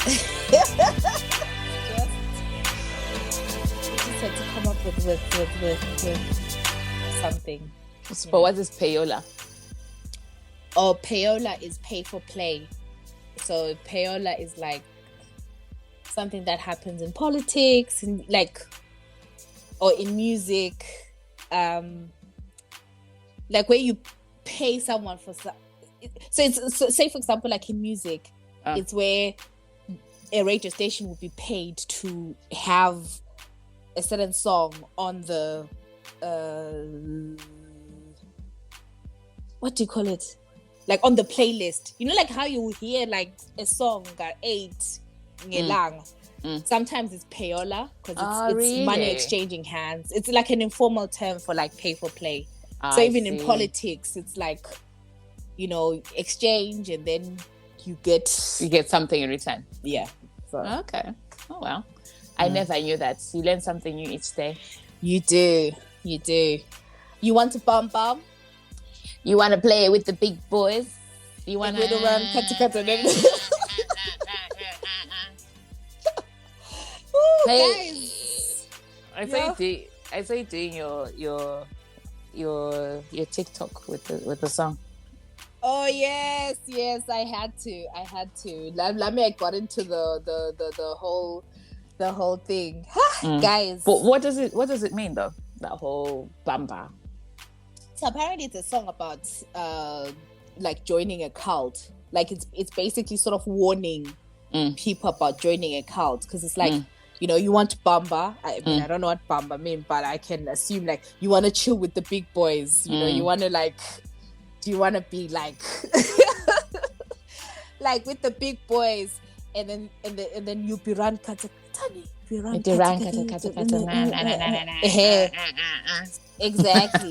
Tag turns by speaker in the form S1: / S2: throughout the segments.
S1: just had to come up with something.
S2: But what is payola?
S1: Oh, payola is pay for play. So payola is like something that happens in politics, and like, or in music, like where you pay someone for so it's say for example, like in music, it's where a radio station would be paid to have a certain song on the what do you call it? Like on the playlist. You know, like how you hear like a song got 8 ngelang. Sometimes it's payola because it's
S2: really?
S1: Money exchanging hands. It's like an informal term for like pay for play. So even in politics, it's like, you know, exchange and then you get
S2: something in return.
S1: Yeah. So.
S2: Okay. Oh well. I never knew that. You learn something new each day.
S1: You do. You want to bum?
S2: You want to play with the big boys? You want to
S1: run kata
S2: Hey,
S1: guys.
S2: I saw you doing your TikTok with the song.
S1: Oh yes, I had to. I got into the whole thing, guys.
S2: But what does it mean though? That whole bamba.
S1: So apparently it's a song about like joining a cult. Like it's basically sort of warning people about joining a cult, because it's like, you know, you want bamba. I mean, I don't know what bamba means, but I can assume like you want to chill with the big boys. You know, you want to like, do you want to be like like with the big boys, and then you be run kata exactly.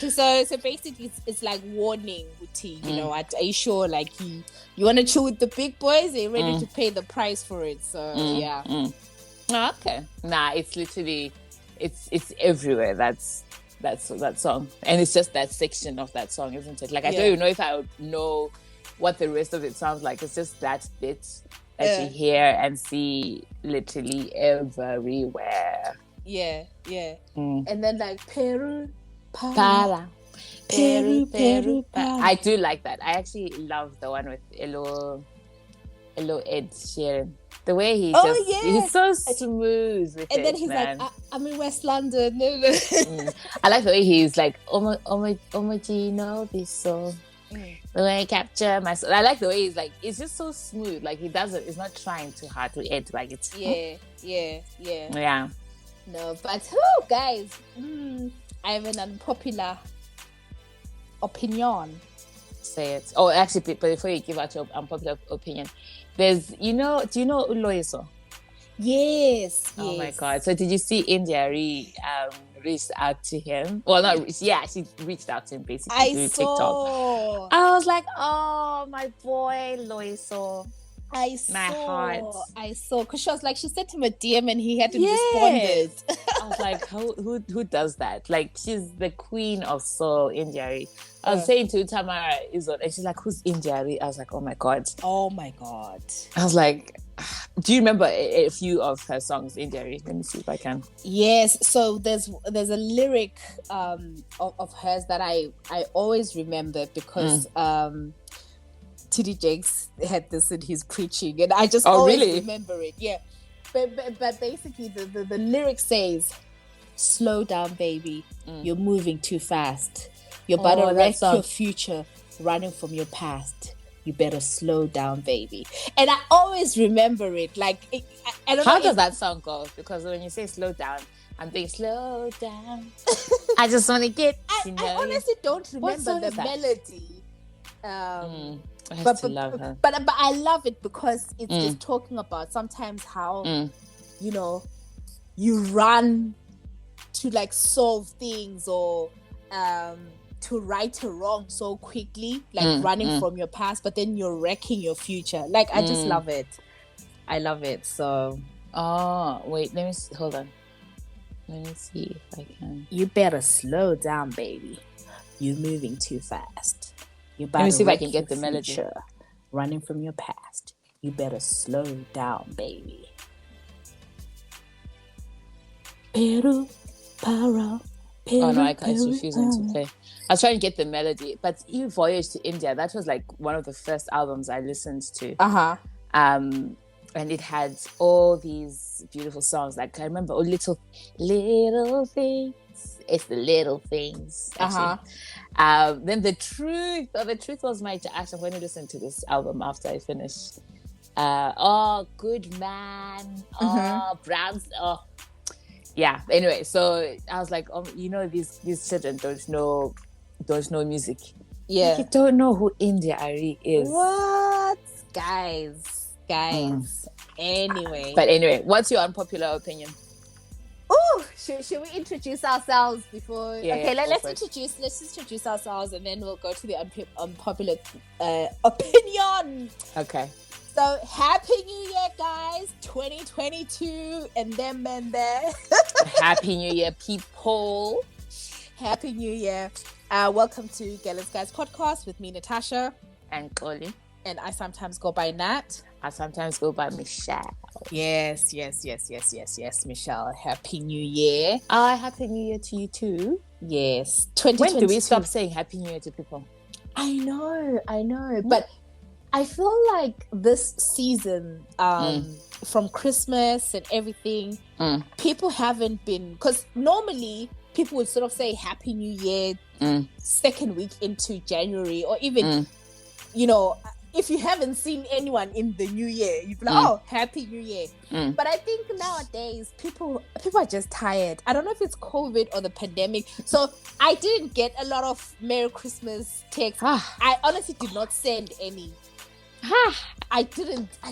S1: So basically it's like warning, Uti. You know, are you sure like you want to chill with the big boys? Are you ready to pay the price for it? So yeah.
S2: Okay. Nah, it's literally it's everywhere. That's that song, and it's just that section of that song, isn't it? Like I don't even know if I would know what the rest of it sounds like. It's just that bit that you hear and see literally everywhere.
S1: Yeah. And then like Peru,
S2: para. Peru. I do like that. I actually love the one with Elo Ed Sheeran. The way he's so smooth with
S1: and then he's man. Like, I'm in West London.
S2: I like the way he's like, Omojino Biso. The way I capture my soul. I like the way he's like, it's just so smooth. Like it's not trying too hard to edit. Like it's
S1: yeah. No, but guys, I have an unpopular opinion.
S2: Say it. Oh, actually, but before you give out your unpopular opinion, there's, do you know Uloiso?
S1: Yes.
S2: Oh my God. So did you see India reached out to him? Well, she reached out to him basically through TikTok. I was like, oh, my boy, Loiso.
S1: I saw, because she sent him a DM and he hadn't responded.
S2: I was like, who does that? Like, she's the queen of soul, India. I was saying to Tamara Izot, and she's like, who's India? I was like, oh my God. I was like, do you remember a few of her songs, India? Let me see if I can.
S1: Yes, so there's a lyric of hers that I always remember, because TD Jakes had this in his preaching, and I just always remember it. Yeah, but basically the lyric says, "Slow down, baby. You're moving too fast. You're about to wreck your future, running from your past. You better slow down, baby." And I always remember it. Like, I don't know.
S2: How does that song go? Because when you say slow down, I'm thinking slow down. I just want to get.
S1: I honestly don't remember the melody.
S2: I have to love her.
S1: But I love it because it's just talking about sometimes how you know, you run to like solve things, or to right a wrong so quickly, like running from your past, but then you're wrecking your future. Like, I just love it. I love it. So
S2: wait, hold on, let me see if I can.
S1: You better slow down, baby. You're moving too fast.
S2: Let me see if I can get the melody.
S1: Running from your past. you better slow down, baby. Peru, para, Peru,
S2: Oh no, it's
S1: Peru,
S2: refusing to play. I was trying to get the melody, but even Voyage to India, that was like one of the first albums I listened to. And it had all these beautiful songs. Like I remember, little things. It's the little things. Then the truth was my Ash. I'm going to listen to this album after I finish. Good man. Browns. Yeah. Anyway, so I was like, these children don't know music.
S1: Yeah.
S2: Like, you don't know who India Ari is.
S1: What, guys? Anyway,
S2: what's your unpopular opinion?
S1: Oh, should we introduce ourselves before?
S2: Yeah,
S1: okay,
S2: yeah,
S1: let's introduce ourselves, and then we'll go to the unpopular opinion.
S2: Okay.
S1: So, Happy New Year, guys! 2022, and them and there.
S2: Happy New Year, people!
S1: Happy New Year! Welcome to GIS Podcast with me, Natasha,
S2: and Xolie.
S1: And I sometimes go by Nat.
S2: I sometimes go by Michelle.
S1: Yes, Michelle. Happy New Year.
S2: Happy New Year to you too.
S1: Yes.
S2: When do we stop saying Happy New Year to people?
S1: I know. But I feel like this season, from Christmas and everything, people haven't been... Because normally, people would sort of say Happy New Year second week into January, or even, if you haven't seen anyone in the new year, you'd be like, oh, Happy New Year. But I think nowadays, people are just tired. I don't know if it's COVID or the pandemic. So I didn't get a lot of Merry Christmas texts. I honestly did not send any. I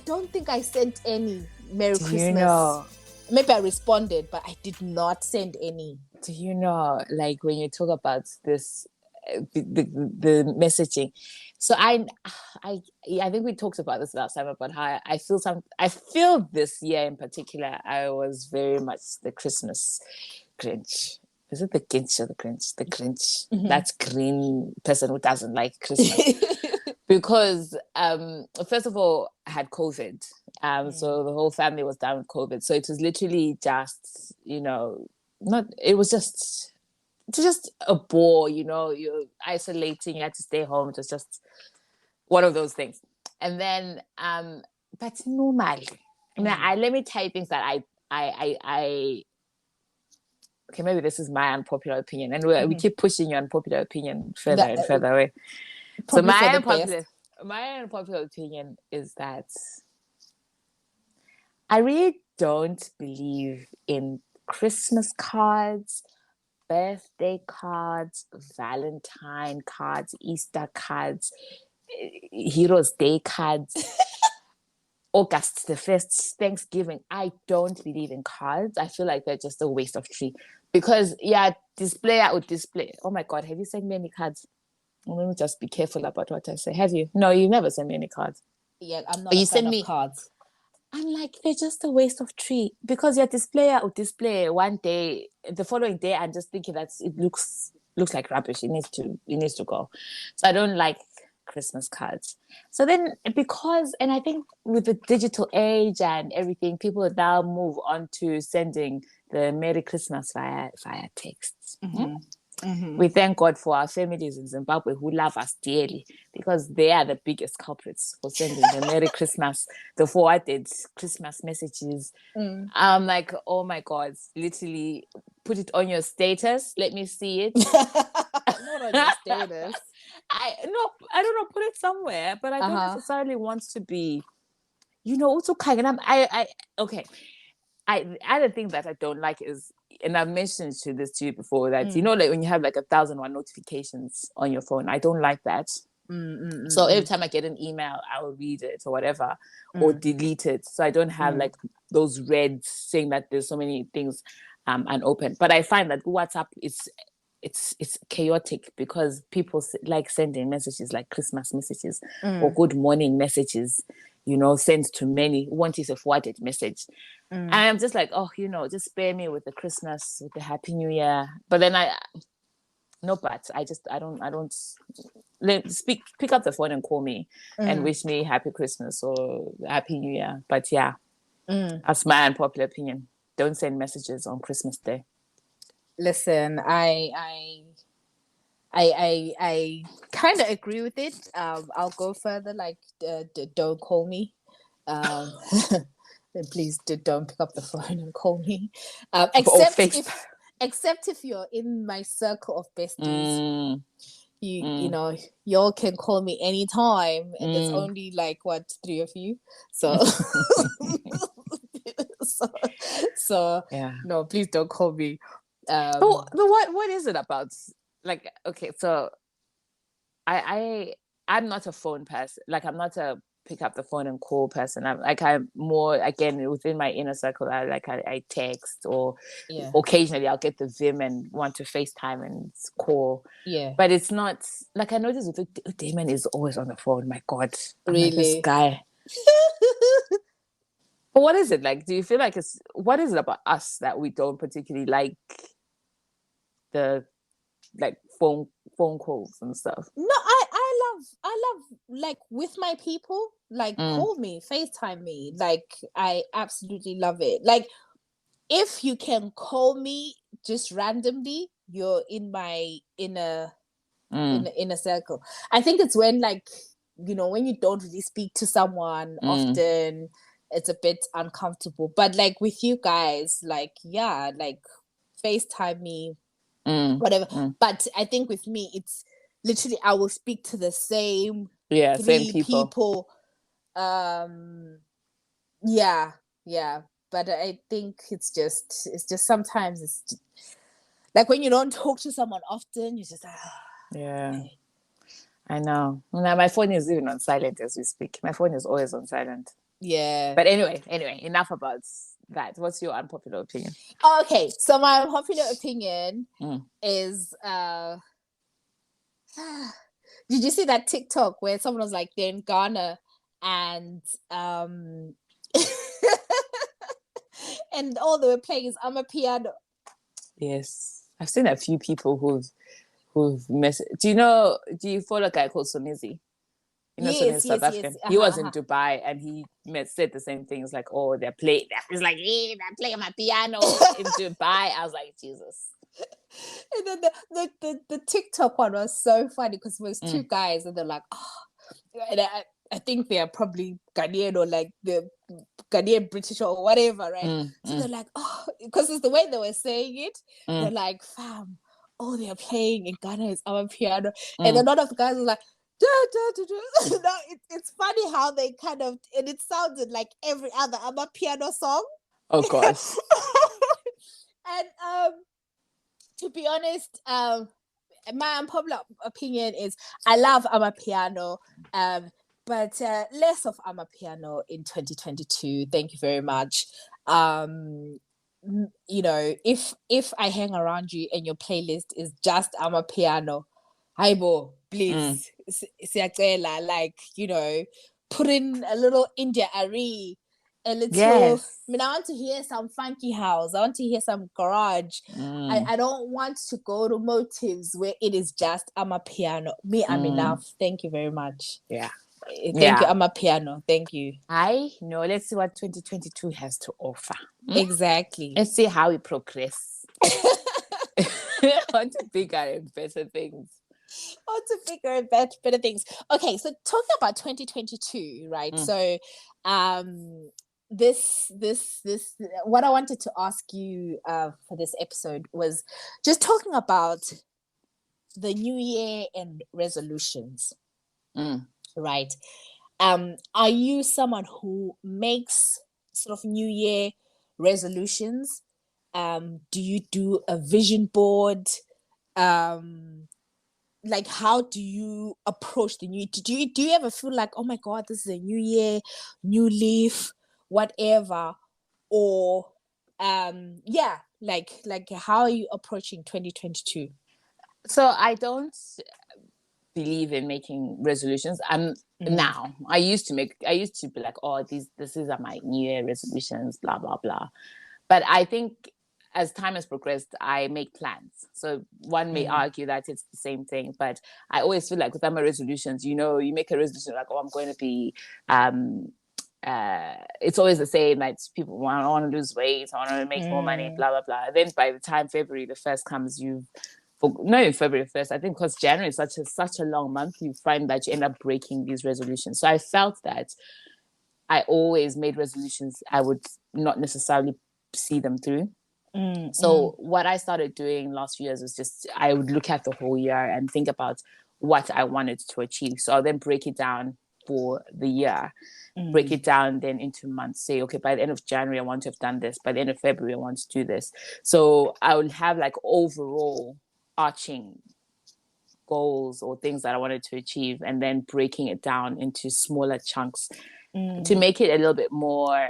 S1: don't think I sent any Merry Christmas. Maybe I responded, but I did not send any.
S2: Do you know, like when you talk about this, the messaging, so I think we talked about this last time about how I feel this year in particular I was very much the Christmas Grinch. Is it the Grinch or the Grinch? The Grinch. That green person who doesn't like Christmas. Because first of all, I had COVID, so the whole family was down with COVID. So it was literally just, it was just a bore, you're isolating, you had to stay home. It was just one of those things. And then, but normally, let me tell you things that I okay, maybe this is my unpopular opinion, and we keep pushing your unpopular opinion further and further away. So my unpopular opinion is that I really don't believe in Christmas cards, birthday cards, Valentine cards, Easter cards, Heroes Day cards, August the 1st, Thanksgiving. I don't believe in cards. I feel like they're just a waste of tree. Because, display. Oh my God, have you sent me any cards? Let me just be careful about what I say. Have you? No, you never sent me any cards.
S1: Yeah, I'm not a fan of cards.
S2: I'm like, they're just a waste of tree. Because your display would display one day, the following day, I'm just thinking that it looks like rubbish. It needs to go. So I don't like Christmas cards. So then, and I think with the digital age and everything, people now move on to sending the Merry Christmas via texts. We thank God for our families in Zimbabwe who love us dearly, because they are the biggest culprits for sending the Merry Christmas, the forwarded Christmas messages. I'm like, oh my God, literally put it on your status. Let me see it.
S1: Not on your status.
S2: I don't know, put it somewhere, but I don't necessarily want to be, also kind of, okay. The other thing that I don't like is, and I've mentioned this to you before, that like when you have like 1,001 notifications on your phone, I don't like that. So every time I get an email, I will read it or whatever, or delete it. So I don't have like those reds saying that there's so many things unopened. But I find that WhatsApp it's chaotic, because people like sending messages like Christmas messages or good morning messages, sent to many. One is a forwarded message. And I'm just like, just spare me with the Christmas, with the Happy New Year. But then no buts. I don't pick up the phone and call me and wish me happy Christmas or happy New Year. But yeah, that's my unpopular opinion. Don't send messages on Christmas Day.
S1: Listen, I kind of agree with it. I'll go further. Like, don't call me. Please don't pick up the phone and call me. Except if you're in my circle of besties. You know, y'all can call me anytime, and there's only like 3 of you. So, so yeah. No, please don't call me.
S2: But what is it about? Like, okay, so I'm not a phone person. Like, I'm not a pick up the phone and call person. I'm more, again, within my inner circle. I text, or occasionally I'll get the Vim and want to FaceTime and call.
S1: Yeah,
S2: but it's not like, I notice with Damon is always on the phone. My God,
S1: really,
S2: like, this guy. But what is it like? Do you feel like what is it about us that we don't particularly like the phone calls and stuff?
S1: No, I love like, with my people, like, call me, FaceTime me. Like, I absolutely love it. Like, if you can call me just randomly, you're in my inner circle. I think it's when, like, you know, when you don't really speak to someone often, it's a bit uncomfortable. But like with you guys, like, yeah, like, FaceTime me, whatever. But I think with me, it's literally, I will speak to the same
S2: same people.
S1: Yeah. But I think it's just sometimes it's just, like, when you don't talk to someone often, you just
S2: okay. I know. Now my phone is even on silent as we speak. My phone is always on silent.
S1: Yeah.
S2: But anyway, enough about that. What's your unpopular opinion?
S1: Okay, so my unpopular opinion is did you see that TikTok where someone was like, they're in Ghana and and all they were playing is Amapiano.
S2: Yes, I've seen a few people who've messaged. Do you follow a guy called Sonizi? You know, yes, South African. He was in Dubai and he said the same things, like, oh, they're playing. He's like, they're playing my piano in Dubai. I was like, Jesus.
S1: And then the TikTok one was so funny because it was two guys and they're like, oh, and I think they are probably Ghanaian or like the Ghanaian British or whatever, right? So they're like, oh, because it's the way they were saying it. They're like, fam, oh, they're playing in Ghana, it's our piano. And then one of the guys was like, da, da, da, da. No, it's funny how they kind of, and it sounded like every other piano song.
S2: Oh gosh.
S1: And to be honest, my unpopular opinion is I love Amapiano, but less of Amapiano in 2022. Thank you very much. You know, if I hang around you and your playlist is just Amapiano, Haibo, please, like, you know, put in a little India Ari, a little.
S2: Yes.
S1: I mean, I want to hear some funky house. I want to hear some garage. I don't want to go to motives where it is just Amapiano. I'm enough. Thank you very much.
S2: Yeah.
S1: Thank you, Amapiano. Thank you.
S2: I know. Let's see what 2022 has to offer.
S1: Exactly.
S2: Let's see how we progress. On to bigger and better things.
S1: Better things. Okay, so talking about 2022, right? So, this what I wanted to ask you for this episode was just talking about the new year and resolutions, right? Are you someone who makes sort of new year resolutions? Do you do a vision board? Like, how do you approach the new? Do you ever feel like, oh my God, this is a new year, new leaf, whatever? Or like how are you approaching 2022?
S2: So I don't believe in making resolutions. Now I used to be like, oh, this is my new year resolutions, blah blah blah. But I think as time has progressed, I make plans. So one may argue that it's the same thing, but I always feel like with my resolutions, you know, you make a resolution like, oh, I'm going to be, it's always the same. Like people want, I want to lose weight, I want to make more money, blah, blah, blah. Then by the time February the 1st comes, February 1st, I think because January is such a long month, you find that you end up breaking these resolutions. So I felt that I always made resolutions, I would not necessarily see them through. So what I started doing last few years was just, I would look at the whole year and think about what I wanted to achieve. So I'll then break it down for the year, break it down then into months, say, okay, by the end of January, I want to have done this. By the end of February, I want to do this. So I would have like overall arching goals or things that I wanted to achieve, and then breaking it down into smaller chunks to make it a little bit more,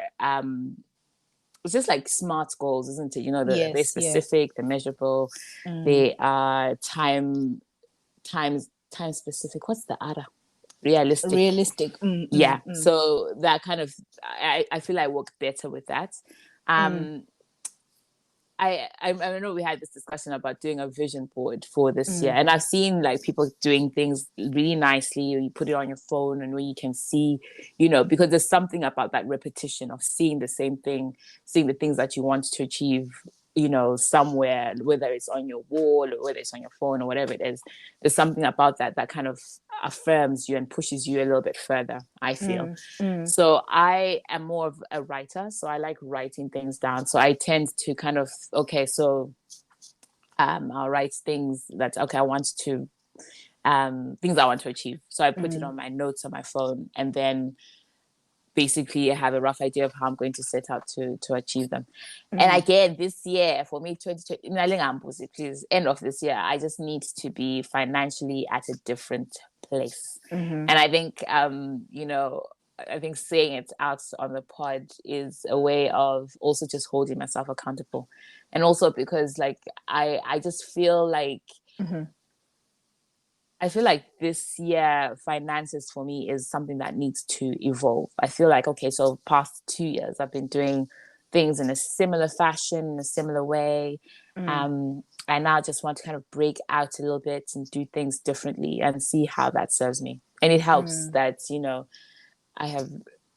S2: it's just like SMART goals, isn't it? You know, they're specific, they're measurable, they are time specific. What's the other? Realistic. So that kind of, I feel I work better with that. I know we had this discussion about doing a vision board for this year, and I've seen like people doing things really nicely. You put it on your phone and where you can see, you know, because there's something about that repetition of seeing the same thing, seeing the things that you want to achieve, you know, somewhere, whether it's on your wall or whether it's on your phone or whatever it is. There's something about that kind of affirms you and pushes you a little bit further, I feel. So I am more of a writer, so I like writing things down. So I tend to kind of, okay, so I'll write things that, okay, I want to, things I want to achieve. So I put it on my notes on my phone, and then basically I have a rough idea of how I'm going to set out to achieve them. And again, this year for me, 2020, please, end of this year, I just need to be financially at a different place. And I think, you know, I think saying it out on the pod is a way of also just holding myself accountable. And also because like, I just feel like, I feel like this year, finances for me is something that needs to evolve. I feel like, okay, so past 2 years, I've been doing things in a similar fashion, in a similar way. I now just want to kind of break out a little bit and do things differently and see how that serves me. And it helps that, you know, I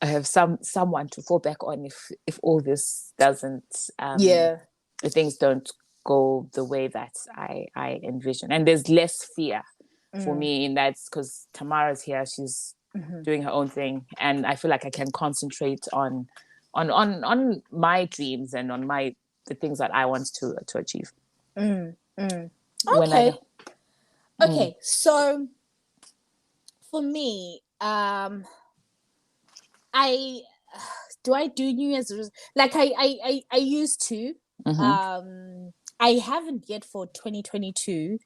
S2: have someone to fall back on if all this doesn't, if things don't go the way that I envision. And there's less fear for me in that, because Tamara's here, she's doing her own thing, and I feel like I can concentrate on my dreams and on the things that I want to achieve.
S1: Okay. So for me, I do New Year's, like I used to. I haven't yet for 2022.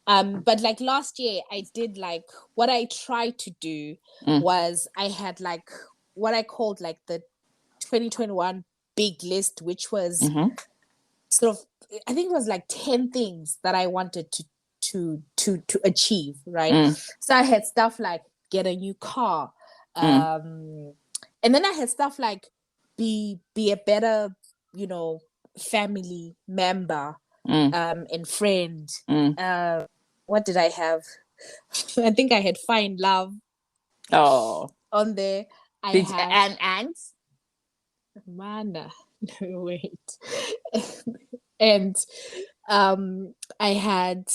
S1: But like last year I did, like what I tried to do was I had like what I called like the 2021 big list, which was sort of, I think it was like 10 things that I wanted to achieve, right? So I had stuff like get a new car, and then I had stuff like be a better, you know, family member, and friend. What did I have? I think I had find love on there.
S2: And
S1: Mana, no, wait. And I had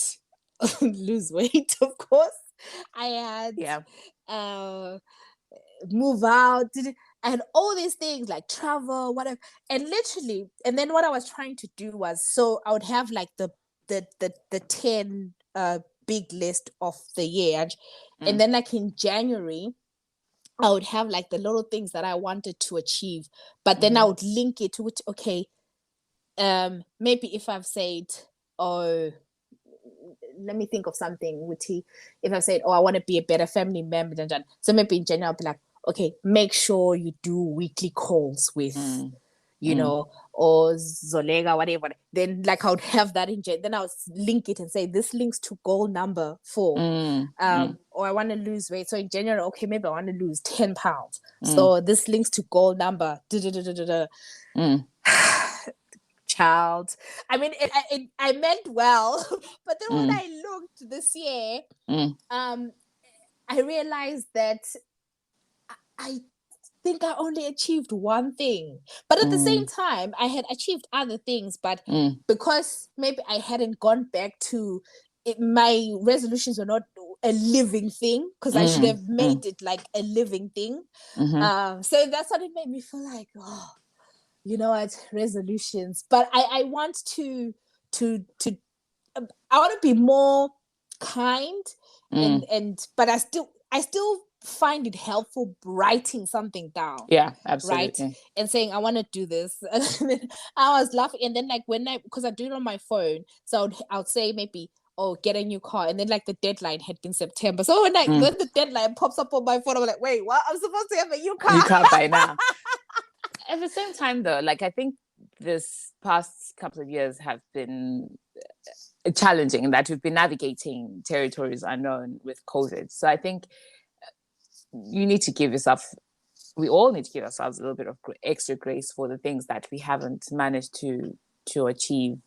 S1: lose weight, of course. I had move out. I had all these things like travel, whatever. And literally, and then what I was trying to do was, so I would have like the 10 big list of the year. And then like in January, I would have like the little things that I wanted to achieve. But then I would link it to it, okay, maybe if I've said, oh, let me think of something witty. If I've said, oh, I want to be a better family member, so maybe in January I'll be like, okay, make sure you do weekly calls with, you know, or Zolega, whatever. Then like I would have that in January. Then I would link it and say, this links to goal number 4. Or I want to lose weight. So in January, okay, maybe I want to lose 10 pounds. So this links to goal number. child. I mean, I meant well, but then when I looked this year, I realized that I think I only achieved one thing, but at the same time I had achieved other things, but because maybe I hadn't gone back to it, my resolutions were not a living thing, because I should have made it like a living thing. So that's what it made me feel like, oh, you know what, resolutions. But I want to I want to be more kind, and but I still find it helpful writing something down.
S2: Yeah, absolutely.
S1: Right, and saying I want to do this. And then I was laughing, and then like because I do it on my phone, so I would say maybe, oh, get a new car, and then like the deadline had been September. So when the deadline pops up on my phone, I'm like, wait, what? I'm supposed to have a new car.
S2: You can't by now. At the same time, though, like I think this past couple of years have been challenging in that we've been navigating territories unknown with COVID. So I think you need to give yourself, we all need to give ourselves a little bit of extra grace for the things that we haven't managed to achieve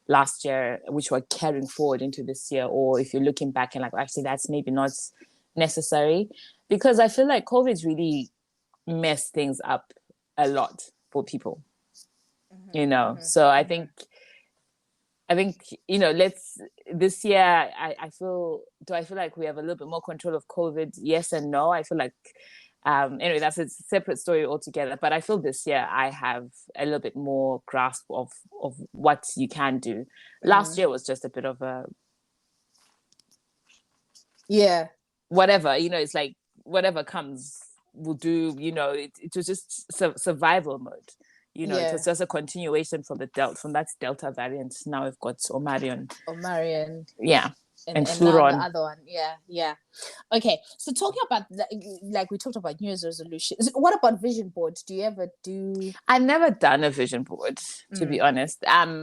S2: last year, which we're carrying forward into this year. Or if you're looking back and like, actually, that's maybe not necessary, because I feel like COVID's really messed things up a lot for people, you know. So I think, you know, this year, I feel like we have a little bit more control of COVID? Yes and no. I feel like, anyway, that's a separate story altogether. But I feel this year I have a little bit more grasp of what you can do. Last year was just a bit of a, whatever, you know, it's like whatever comes, we'll do, you know, it was just survival mode. You know, it was just a continuation from that Delta variant. Now we've got Omarion. Yeah. And
S1: now the other one. Yeah. Okay. So talking about, like we talked about New Year's resolutions. What about vision boards? Do you ever do?
S2: I've never done a vision board, to be honest. I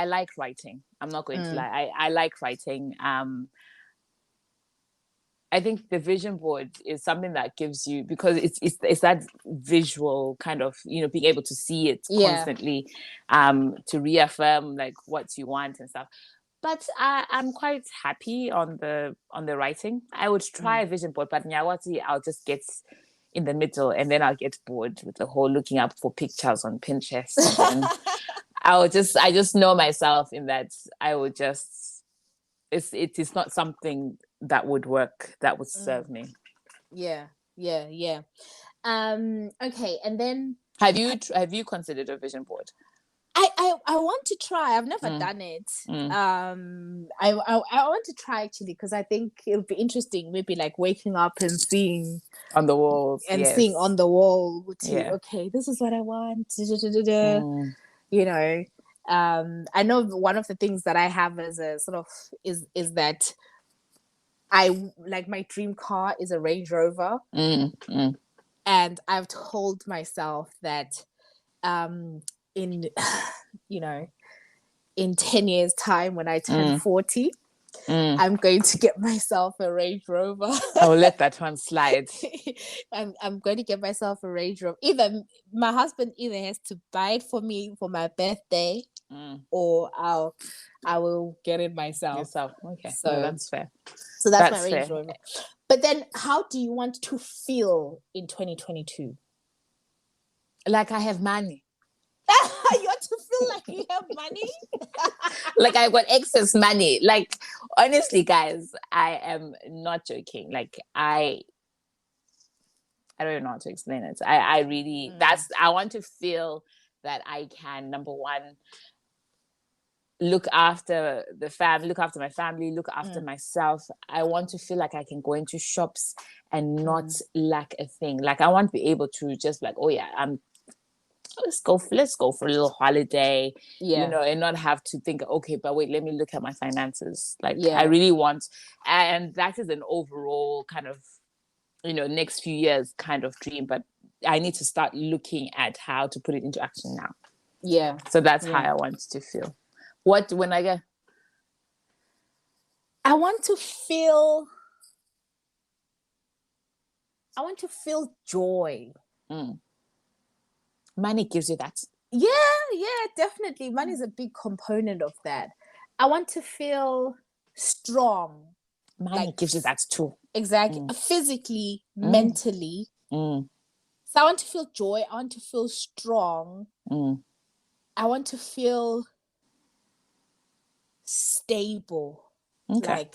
S2: like writing. I'm not going to lie. I like writing. I think the vision board is something that gives you, because it's that visual kind of, you know, being able to see it constantly, to reaffirm like what you want and stuff. But I'm quite happy on the writing. I would try a vision board, but Nyawati, I'll just get in the middle, and then I'll get bored with the whole looking up for pictures on Pinterest. And I just know myself in that I would just, it is not something that would work, that would serve me.
S1: Yeah. Okay, and then
S2: have you considered a vision board?
S1: I want to try. I've never done it. I want to try, actually, because I think it'll be interesting. Maybe like waking up and seeing
S2: on the walls,
S1: seeing on the wall. Okay, this is what I want. You know, I know one of the things that I have as a sort of is that I like, my dream car is a Range Rover, and I've told myself that in 10 years time, when I turn 40, I'm going to get myself a Range Rover.
S2: I'll let that one slide.
S1: I'm going to get myself a Range Rover. Either my husband has to buy it for me for my birthday, or I will get it myself.
S2: Okay, so no, that's fair.
S1: So that's my Range Rover. But then, how do you want to feel in 2022?
S2: Like I have money.
S1: You want to feel like you have money?
S2: Like I've got excess money. Like, honestly, guys, I am not joking. Like I don't even know how to explain it. I really, I want to feel that I can, number one, look after the family, look after my family, look after myself. I want to feel like I can go into shops and not lack a thing. Like I want to be able to just like, oh yeah, let's go for a little holiday, you know, and not have to think, okay, but wait, let me look at my finances. Like I really want, and that is an overall kind of, you know, next few years kind of dream, but I need to start looking at how to put it into action now.
S1: Yeah.
S2: So that's how I want to feel. What, when I get?
S1: I want to feel joy.
S2: Money gives you that.
S1: Yeah, definitely. Money is a big component of that. I want to feel strong.
S2: Money gives you that too.
S1: Exactly. Physically, mentally. So I want to feel joy. I want to feel strong. I want to feel stable.
S2: Okay.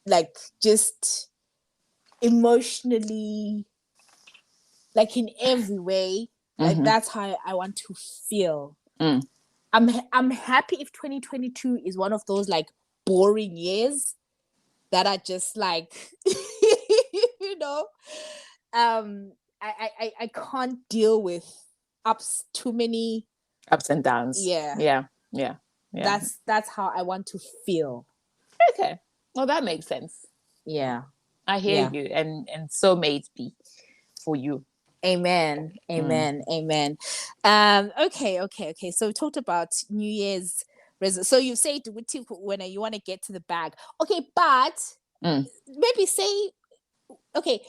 S1: Like just emotionally, like in every way. Like that's how I want to feel. I'm happy if 2022 is one of those like boring years that are just like you know, I can't deal with too many
S2: ups and downs. Yeah.
S1: That's how I want to feel.
S2: Okay, well, that makes sense.
S1: Yeah,
S2: I hear you, and so may it be for you.
S1: Amen. Okay. So we talked about New Year's so you say when you want to get to the bag. Okay, but maybe say, okay,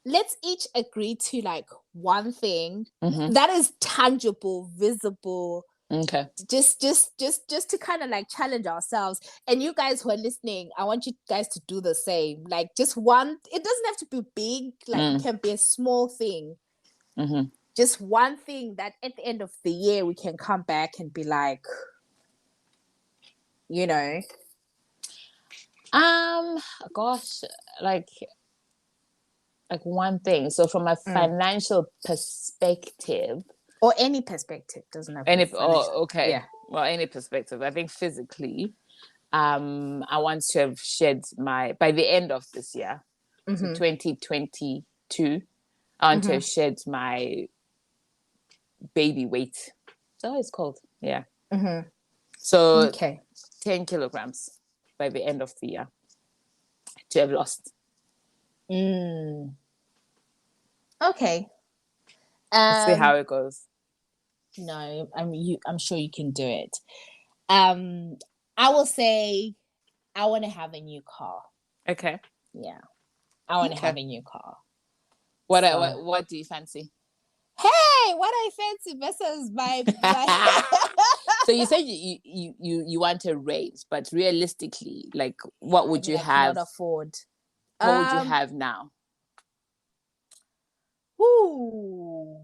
S1: let's each agree to like one thing that is tangible, visible.
S2: Okay.
S1: Just to kind of like challenge ourselves. And you guys who are listening, I want you guys to do the same. Like just one, it doesn't have to be big, like it can be a small thing. Just one thing that at the end of the year we can come back and be like, you know.
S2: Gosh, like one thing. So from a financial perspective,
S1: or any perspective, doesn't have
S2: any. Oh, okay. Yeah. Well, any perspective. I think physically, I want to have shed by the end of this year, so 2022. I want to have shed my baby weight. Is that what it's called? Yeah. So 10 kilograms by the end of the year to have lost.
S1: Okay.
S2: Let's see how it goes.
S1: No, I'm sure you can do it. I will say I want to have a new car.
S2: Okay.
S1: Yeah. I want to have a new car.
S2: What do you fancy?
S1: Hey, what I fancy versus my
S2: So you said you want a range, but realistically, like what would you have?
S1: I cannot afford.
S2: What would you have now?
S1: Ooh,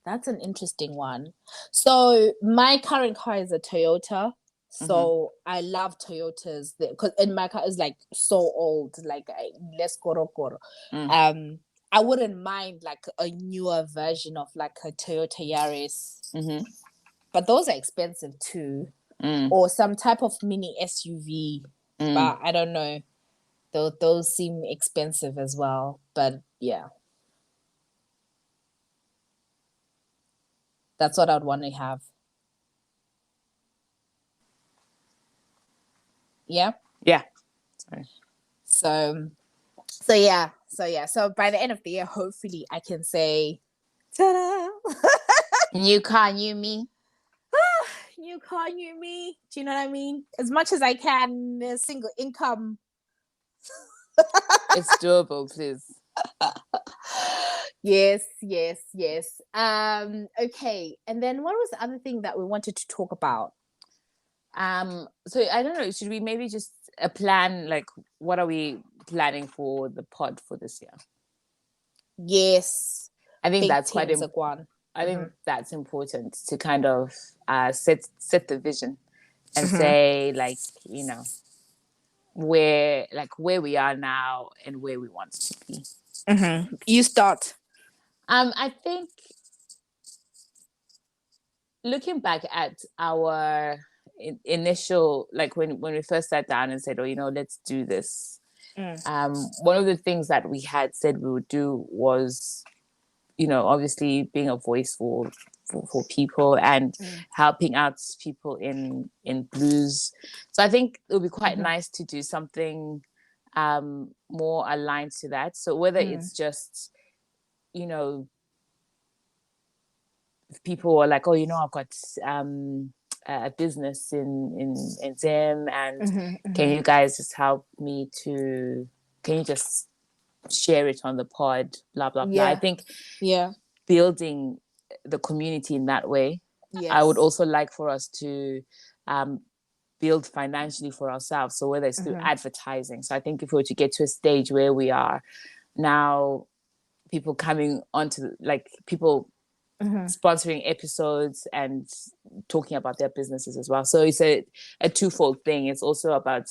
S1: that's an interesting one. So my current car is a Toyota. So I love Toyotas and my car is like so old, like less korokoro. I wouldn't mind like a newer version of like a Toyota Yaris, but those are expensive too, or some type of mini SUV. But I don't know. Those seem expensive as well. But yeah, that's what I'd want to have. Yeah.
S2: Yeah.
S1: Sorry. So yeah. So by the end of the year, hopefully I can say, ta-da!
S2: New car, new me.
S1: New car, new me. Do you know what I mean? As much as I can, single income.
S2: It's doable, please.
S1: Yes. Okay. And then what was the other thing that we wanted to talk about?
S2: So I don't know, should we maybe just a plan, like what are we planning for the pod for this year?
S1: Yes.
S2: I think that's quite important. I think that's important to kind of set the vision and say, like, you know, where we are now and where we want to be.
S1: You start.
S2: I think looking back at our initial, like when we first sat down and said, oh, you know, let's do this. One of the things that we had said we would do was, you know, obviously being a voice for people and helping out people in blues. So I think it would be quite nice to do something more aligned to that. So whether it's just, you know, if people are like, oh, you know, I've got a business in Zim, and can you guys just help me can you just share it on the pod, blah blah blah. I think building the community in that way.
S1: Yes.
S2: I would also like for us to build financially for ourselves. So whether it's through advertising. So I think if we were to get to a stage where we are now, people coming onto, like, people sponsoring episodes and talking about their businesses as well. So it's a twofold thing. It's also about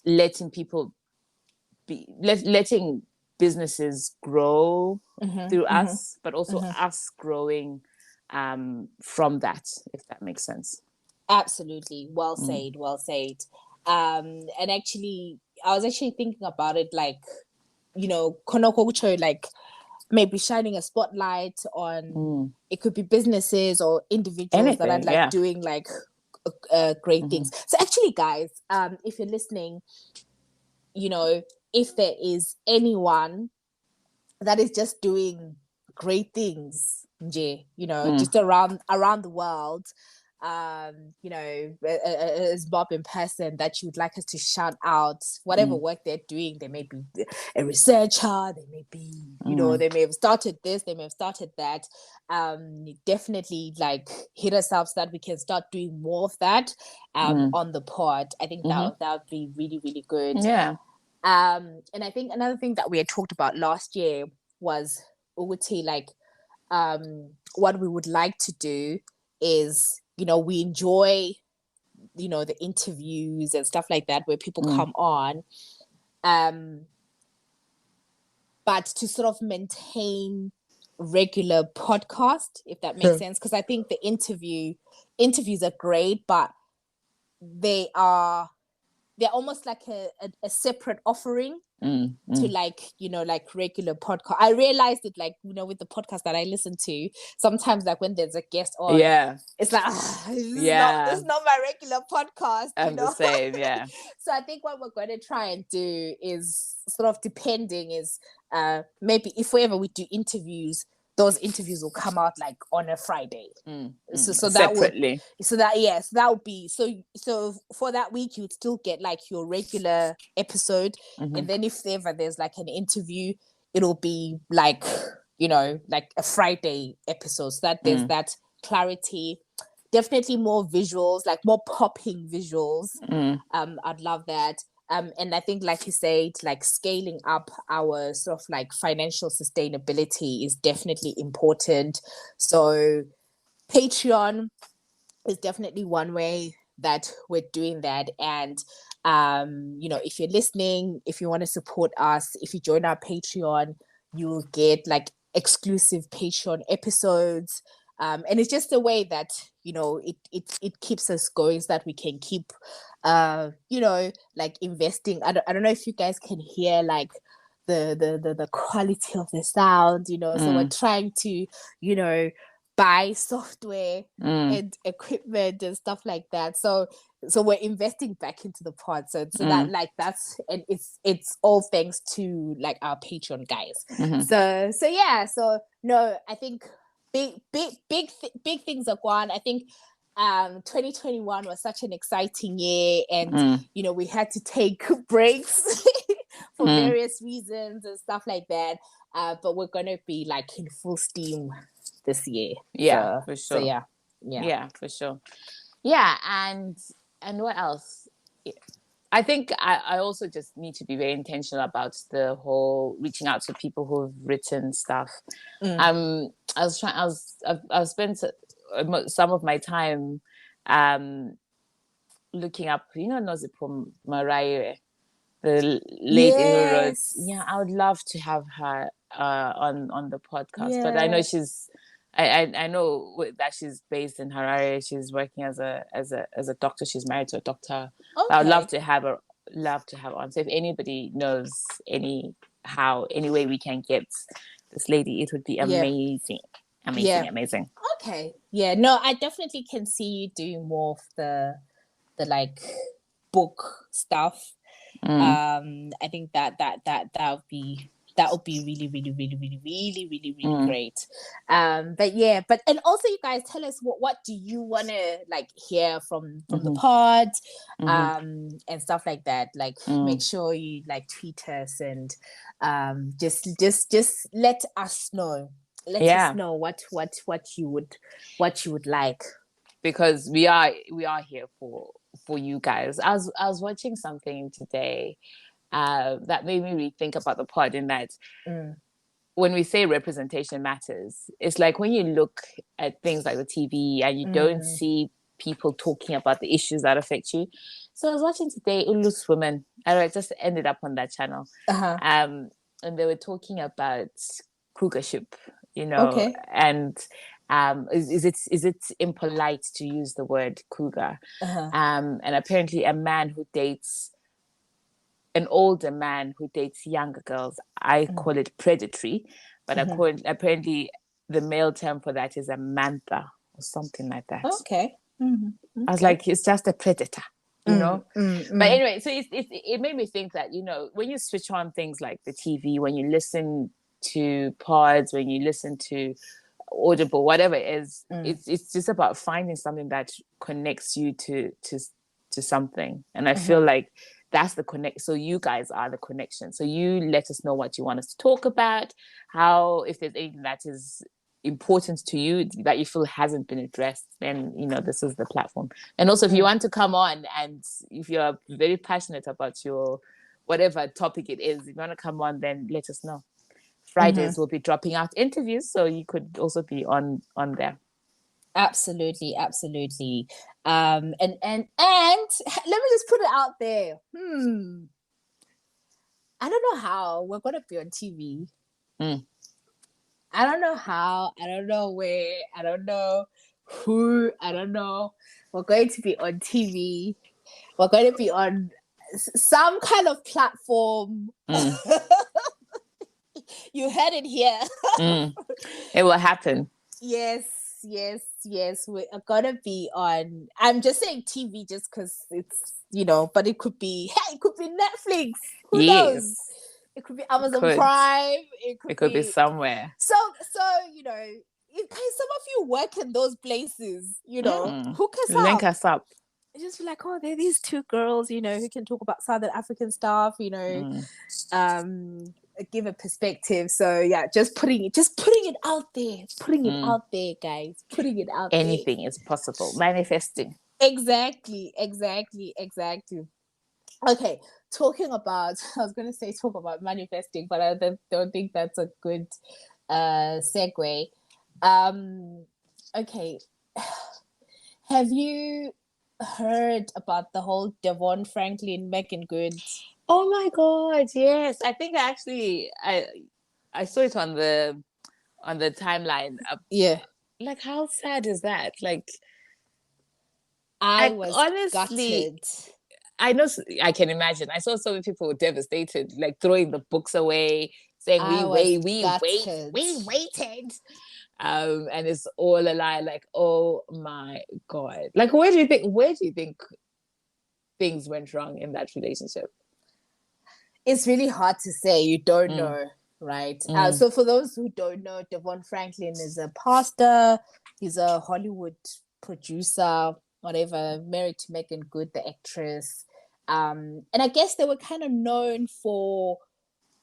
S2: letting people letting businesses grow through us, but also us growing from that, if that makes sense.
S1: Absolutely. Well said. Well said. And actually, I was actually thinking about it, like, you know, konokocho, like maybe shining a spotlight on, it could be businesses or individuals that are like doing like great things. So actually, guys, if you're listening, you know, if there is anyone that is just doing great things, you know, just around the world, you know, as Bob in person, that you would like us to shout out, whatever work they're doing. They may be a researcher, they may be, you know, they may have started this, they may have started that. Definitely like hit us up so that we can start doing more of that on the pod. I think that would be really, really good.
S2: Yeah.
S1: And I think another thing that we had talked about last year was, Uguti, like, what we would like to do is, you know, we enjoy, you know, the interviews and stuff like that where people come on, but to sort of maintain regular podcast, if that makes sense, because I think the interviews are great, but they're almost like a separate offering to, like, you know, like regular podcast. I realized it, like, you know, with the podcast that I listen to, sometimes like when there's a guest on, it's like, this is not my regular podcast.
S2: I'm the same, yeah.
S1: So I think what we're going to try and do is sort of maybe if we do interviews, those interviews will come out like on a Friday. So that
S2: separately.
S1: That would be so for that week you'd still get like your regular episode, and then if ever there's like an interview, it'll be like, you know, like a Friday episode, so that there's that clarity. Definitely more visuals, like more popping visuals. I'd love that. And I think, like you said, like scaling up our sort of like financial sustainability is definitely important. So Patreon is definitely one way that we're doing that. And, you know, if you're listening, if you want to support us, if you join our Patreon, you'll get like exclusive Patreon episodes. And it's just a way that, you know, it keeps us going so that we can keep, you know, like investing. I don't know if you guys can hear like the quality of the sound, you know. So we're trying to, you know, buy software and equipment and stuff like that. So we're investing back into the pod. So that, like, that's, and it's all thanks to like our Patreon guys. So yeah. So no, I think big things are gone. I think 2021 was such an exciting year, and you know, we had to take breaks for various reasons and stuff like that, but we're gonna be like in full steam this year.
S2: For sure.
S1: So yeah,
S2: for sure. Yeah. And what else? I think I also just need to be very intentional about the whole reaching out to people who've written stuff. I've spent some of my time looking up, you know, Nozipo Mariah, the lady who wrote. Yeah, I would love to have her on the podcast, but I know I know that she's based in Harare. She's working as a doctor. She's married to a doctor. Okay. I would love to have her on. So if anybody knows any way we can get this lady, it would be amazing. Amazing.
S1: Okay. Yeah. No, I definitely can see you doing more of the like book stuff. I think that would be really, really, really, really, really, really, really great. But and also, you guys, tell us what do you want to like hear from the pod, and stuff like that. Like, make sure you like tweet us and just let us know. let us
S2: Yeah.
S1: know what you would like.
S2: Because we are here for you guys. I was watching something today that made me rethink about the pod, in that when we say representation matters, it's like when you look at things like the TV and you don't see people talking about the issues that affect you. So I was watching today Ulu's Women. I just ended up on that channel. And they were talking about cougarship,
S1: Okay.
S2: and is it impolite to use the word cougar? And apparently a man who dates an older man who dates younger girls, I call it predatory, but apparently the male term for that is a mantha or something like that.
S1: Okay.
S2: I was like, it's just a predator, But anyway, so it made me think that, when you switch on things like the TV, when you listen to pods, when you listen to Audible, whatever it is, it's just about finding something that connects you to something. And I feel like that's the connect. So you guys are the connection. So you let us know what you want us to talk about, how, if there's anything that is important to you that you feel hasn't been addressed, then this is the platform. And also, if you want to come on, and if you're very passionate about your whatever topic it is, if you want to come on, then let us know. Fridays we'll be dropping out interviews, so you could also be on there.
S1: Absolutely. And let me just put it out there. I don't know how we're gonna be on TV. I don't know how. I don't know where. I don't know who. I don't know. We're going to be on TV. We're going to be on some kind of platform. You heard it here.
S2: It will happen.
S1: Yes. We are gonna be on. I'm just saying TV just because it's but it could be Netflix. Who knows? It could be Amazon Prime. It could
S2: be somewhere.
S1: So in case some of you work in those places, hook us up.
S2: Link us up.
S1: Just be like, oh, they're these two girls, who can talk about Southern African stuff, give a perspective. So yeah, just putting it out there. Putting it out there, guys. Putting it out
S2: Anything is possible. Manifesting.
S1: Exactly. Okay, talk about manifesting, but I don't think that's a good segue. Okay, have you heard about the whole Devon Franklin Megan Good?
S2: Oh my God, yes. I think I saw it on the timeline.
S1: Yeah.
S2: Like, how sad is that? Like,
S1: I was honestly gutted.
S2: I know, I can imagine. I saw so many people were devastated, like throwing the books away, saying we waited. And it's all a lie. Like, oh my God. Like, where do you think things went wrong in that relationship?
S1: It's really hard to say. You don't know, right? So for those who don't know, Devon Franklin is a pastor. He's a Hollywood producer, whatever, married to Megan Good, the actress. And I guess they were kind of known for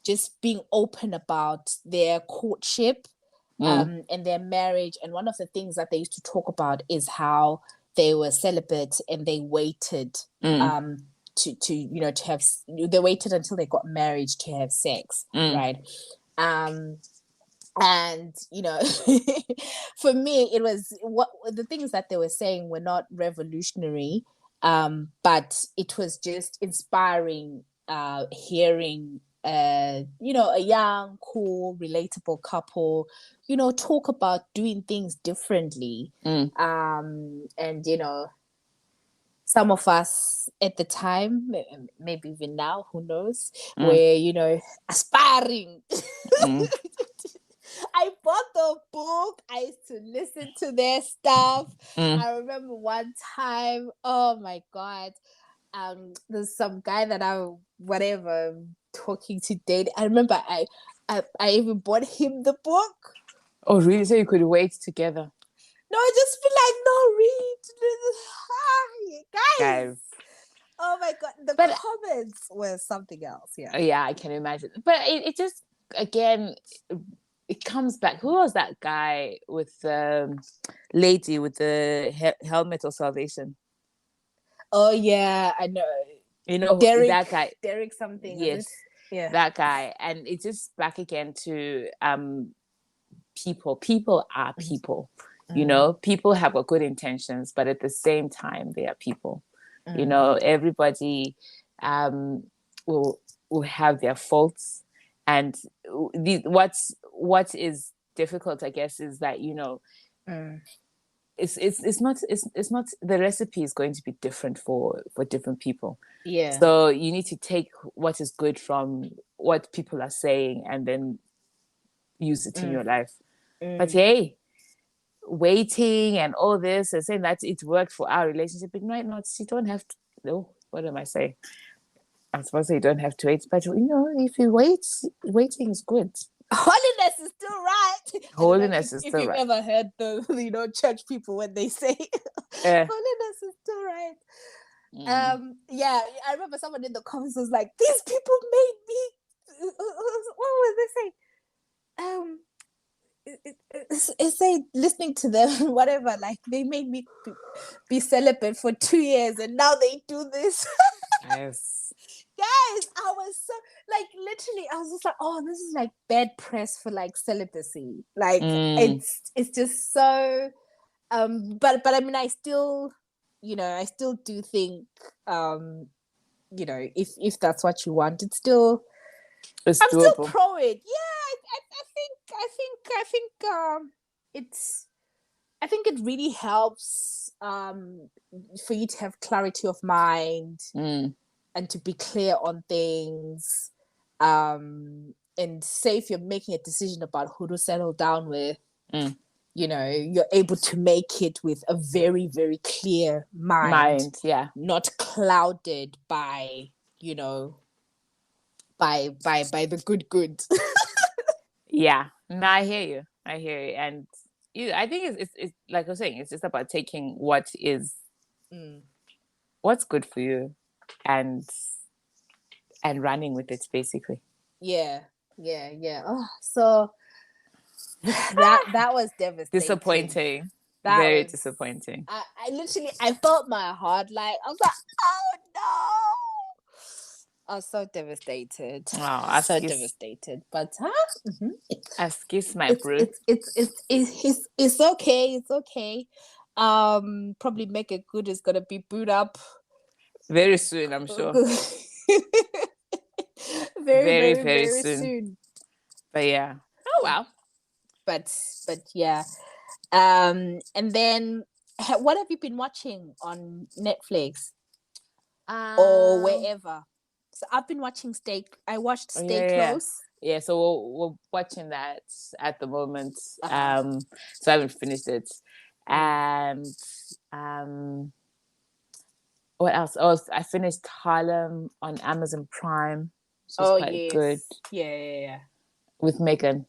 S1: just being open about their courtship and their marriage. And one of the things that they used to talk about is how they were celibate and they waited to have, they waited until they got married to have sex, right? And for me, it was what the things that they were saying were not revolutionary, but it was just inspiring hearing a young, cool, relatable couple talk about doing things differently. And some of us at the time, maybe even now, who knows, were aspiring. I bought the book. I used to listen to their stuff. I remember one time, oh my God, there's some guy that talking to date. I remember I even bought him the book.
S2: Oh, really? So you could wait together?
S1: No, I just feel like, no, read. Guys. Oh my God. The comments were something else. Yeah.
S2: Yeah, I can imagine. But it just, again, it comes back. Who was that guy with the lady with the helmet of salvation?
S1: Oh yeah, I know.
S2: You know that guy.
S1: Derek something.
S2: Yes,
S1: is it? Yeah.
S2: That guy. And it's just back again to people. People are people. You know, people have got good intentions, but at the same time, they are people. You know, everybody will have their faults, and what is difficult, I guess, is that, you know, it's not the recipe is going to be different for different people.
S1: Yeah.
S2: So you need to take what is good from what people are saying and then use it in your life. But hey, waiting and all this and saying that it worked for our relationship, it might not. You don't have to. No, what am I saying? I'm supposed to say you don't have to wait, but you know, if you wait, waiting is good.
S1: Holiness is still right.
S2: Holiness is still right.
S1: If you've ever heard the church people when they say holiness is still right. Yeah, I remember someone in the comments was like, "These people made me." What was they saying? It's like listening to them, whatever. Like they made me be celibate for 2 years, and now they do this.
S2: Yes.
S1: Guys, I was so like literally, I was just like, oh, this is like bad press for like celibacy. Like it's just so. But I mean, I still do think, you know, if that's what you want, I'm still pro it. Yeah, I think it really helps for you to have clarity of mind and to be clear on things, and say if you're making a decision about who to settle down with, you know, you're able to make it with a very, very clear mind, not clouded by, you know, by the good.
S2: Yeah, no, I hear you, and I think it's like I was saying, it's just about taking what is what's good for you and running with it, basically.
S1: Yeah. Oh, so that was devastating.
S2: Disappointing. Very disappointing.
S1: I literally, I felt my heart, like I was like, oh no, I was so devastated. Devastated. But
S2: excuse my bro.
S1: It's okay. It's okay. Probably Make It Good is gonna be boot up
S2: very soon, I'm sure. very soon. But yeah. Oh wow.
S1: But yeah. And then what have you been watching on Netflix or wherever? So I've been watching I watched Stay Close.
S2: Yeah, so we're watching that at the moment. So I haven't finished it. And what else? Oh, I finished Harlem on Amazon Prime. Which is quite good.
S1: Yeah.
S2: With Megan.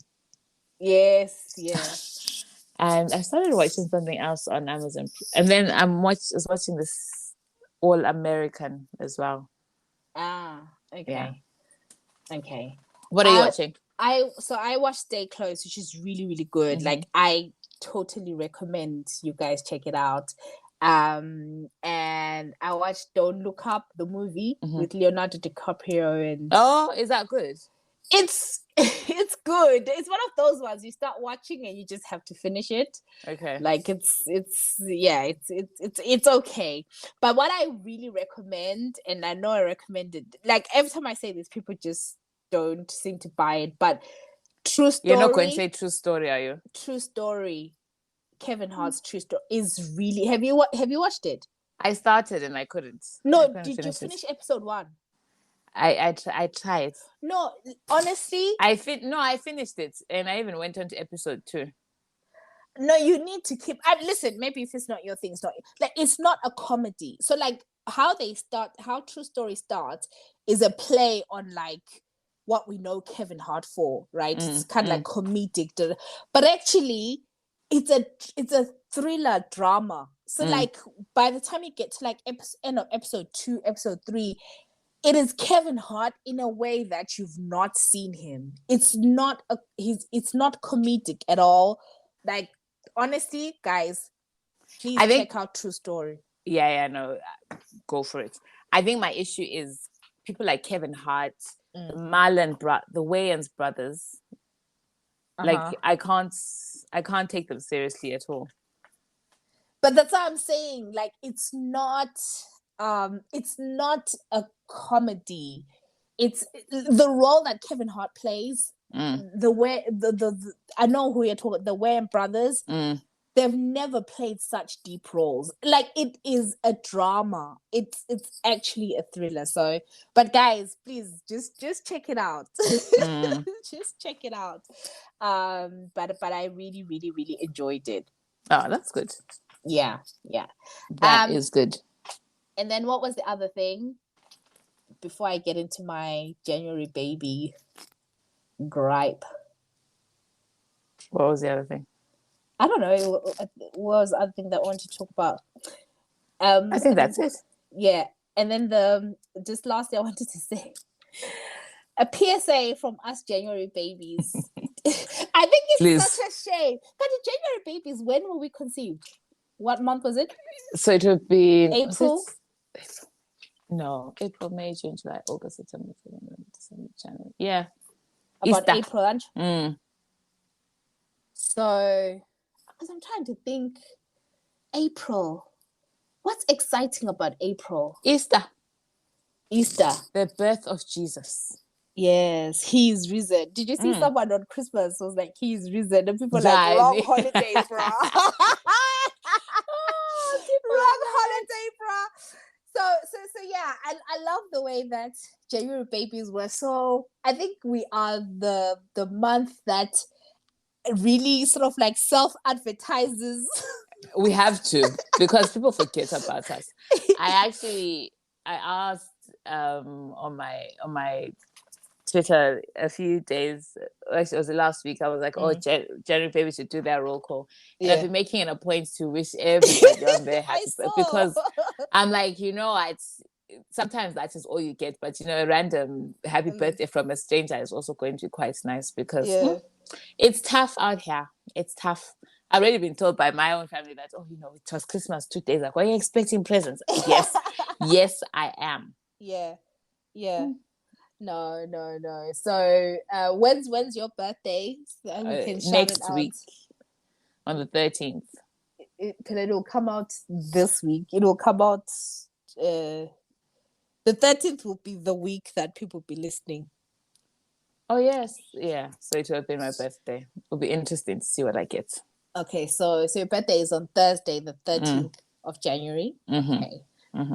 S1: Yes.
S2: And I started watching something else on Amazon. And then I was watching this All American as well.
S1: Ah, okay.
S2: Yeah.
S1: Okay.
S2: What are you watching?
S1: I watched Stay Close, which is really, really good. Like I totally recommend you guys check it out. And I watched Don't Look Up, the movie with Leonardo DiCaprio and
S2: is that good?
S1: It's good. It's one of those ones you start watching and you just have to finish it.
S2: Okay.
S1: Like it's okay. But what I really recommend, and I know I recommended, like every time I say this, people just don't seem to buy it. But True Story.
S2: You're not going to say True Story, are you?
S1: True Story. Kevin Hart's True Story is really. Have you watched it?
S2: I started and I couldn't.
S1: No, did you finish episode 1?
S2: I tried.
S1: No, honestly,
S2: I finished it, and I even went on to episode 2.
S1: No, you need to keep. Listen, maybe if it's not your thing, it's not like it's not a comedy. So like how True Story starts is a play on like what we know Kevin Hart for, right? It's kind of like comedic, but actually, it's a thriller drama. So like by the time you get to like end of episode 2, episode 3. it is Kevin Hart in a way that you've not seen him. It's not comedic at all. Like, honestly, guys, please check out True Story.
S2: Yeah, no, go for it. I think my issue is people like Kevin Hart, the Wayans brothers. Like, I can't take them seriously at all.
S1: But that's what I'm saying. Like, it's not a comedy. It's the role that Kevin Hart plays. The way the I know who you're talking. The Wayans brothers. They've never played such deep roles. Like, it is a drama. It's actually a thriller. So, but guys, please just check it out. Just check it out. But I really, really, really enjoyed it.
S2: Oh, that's good.
S1: Yeah.
S2: That is good.
S1: And then what was the other thing? Before I get into my January baby gripe.
S2: What was the other thing?
S1: I don't know. What was the other thing that I wanted to talk about?
S2: I think that's it.
S1: Yeah. And then just lastly, I wanted to say a PSA from us January babies. I think it's such a shame. But the January babies, when were we conceived? What month was it?
S2: So it would be
S1: April?
S2: No, April, May, June, July, August, September, December, January. Yeah.
S1: About April lunch. So, because I'm trying to think, April. What's exciting about April?
S2: Easter.
S1: The
S2: birth of Jesus.
S1: Yes, he is risen. Did you see someone on Christmas was like, he is risen? And people like, wrong holiday, bro. Wrong holiday, bro. So yeah, I love the way that January babies were. So I think we are the month that really sort of like self-advertises.
S2: We have to, because people forget about us. I asked on my Twitter a few days, actually it was last week, I was like, January baby should do their roll call. And I've been making it a point to wish everybody on their happy birthday, because I'm like, sometimes that's just all you get, but a random happy birthday from a stranger is also going to be quite nice, because it's tough out here. It's tough. I've already been told by my own family that, it was Christmas 2 days ago. Are you expecting presents? Yes, I am.
S1: Yeah. No. So, when's your birthday? So we can
S2: next week, on the 13th.
S1: It'll come out this week. It'll come out. The 13th will be the week that people will be listening.
S2: Oh yes, yeah. So it will be my birthday. It'll be interesting to see what I get.
S1: Okay, so your birthday is on Thursday, the 13th of January. Okay.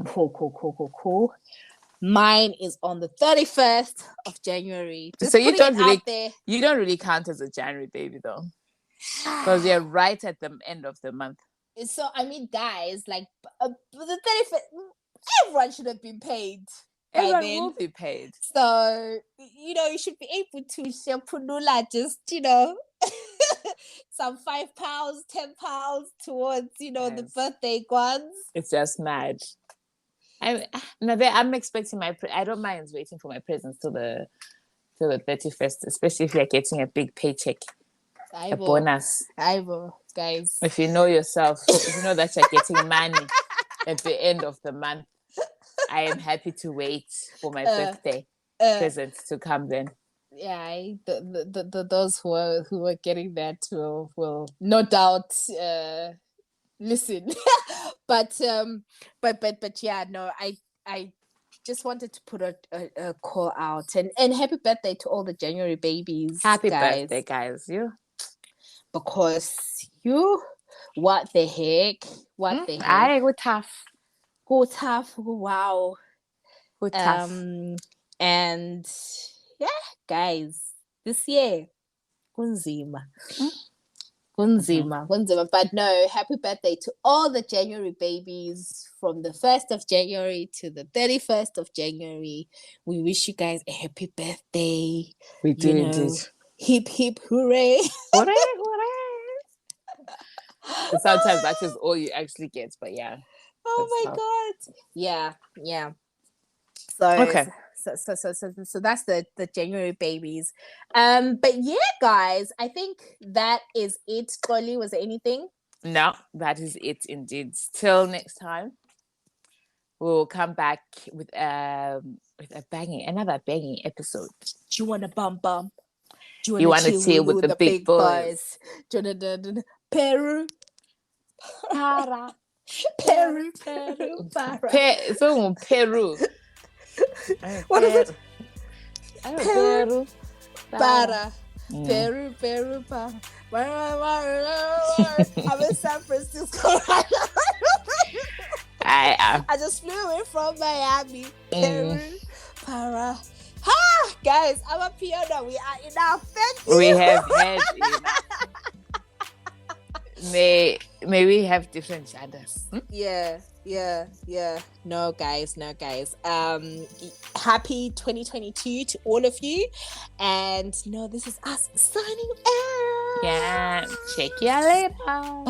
S1: Cool. Mine is on the 31st of January.
S2: Just so you don't really count as a January baby though, because you're right at the end of the month.
S1: So I mean, guys, like the 31st, everyone should have been paid.
S2: Everyone will be paid.
S1: So you should be able to shapunula just some £5, £10 towards the birthday ones.
S2: It's just mad. I'm expecting I don't mind waiting for my presents till the 31st, especially if you're getting a big paycheck, a bonus.
S1: Guys.
S2: If you know yourself, if you know that you're getting money at the end of the month, I am happy to wait for my birthday presents to come then.
S1: Yeah, those who are getting that will no doubt listen. but yeah, no, I just wanted to put a call out and happy birthday to all the January babies.
S2: Happy birthday, guys!
S1: Because what the heck?
S2: Go tough.
S1: Wow.
S2: Go tough.
S1: And yeah, guys, this year kunzima. But no, happy birthday to all the January babies from the 1st of January to the 31st of January. We wish you guys a happy birthday.
S2: We do indeed.
S1: Hip hip hooray.
S2: Sometimes that is all you actually get, but yeah.
S1: Oh my God. Yeah. So
S2: Okay.
S1: so that's the January babies. But yeah, guys, I think that is it. Xolie, was there anything?
S2: No, that is it indeed. Till next time, we'll come back with another banging episode.
S1: Do you want to bum? Do
S2: You want to chill with the big boys?
S1: Do you want to Peru?
S2: Para.
S1: Peru, para.
S2: So Peru.
S1: What is it?
S2: Peru.
S1: Para. Peru, para. I'm in San Francisco. I just flew away from Miami. Peru, para. Ha! Guys, I'm a Fiona. We are enough. Thank you.
S2: We have had enough. May we have different genders.
S1: Yeah. No, guys. Happy 2022 to all of you. And no, this is us signing out.
S2: Yeah. Check you later.
S1: Bye.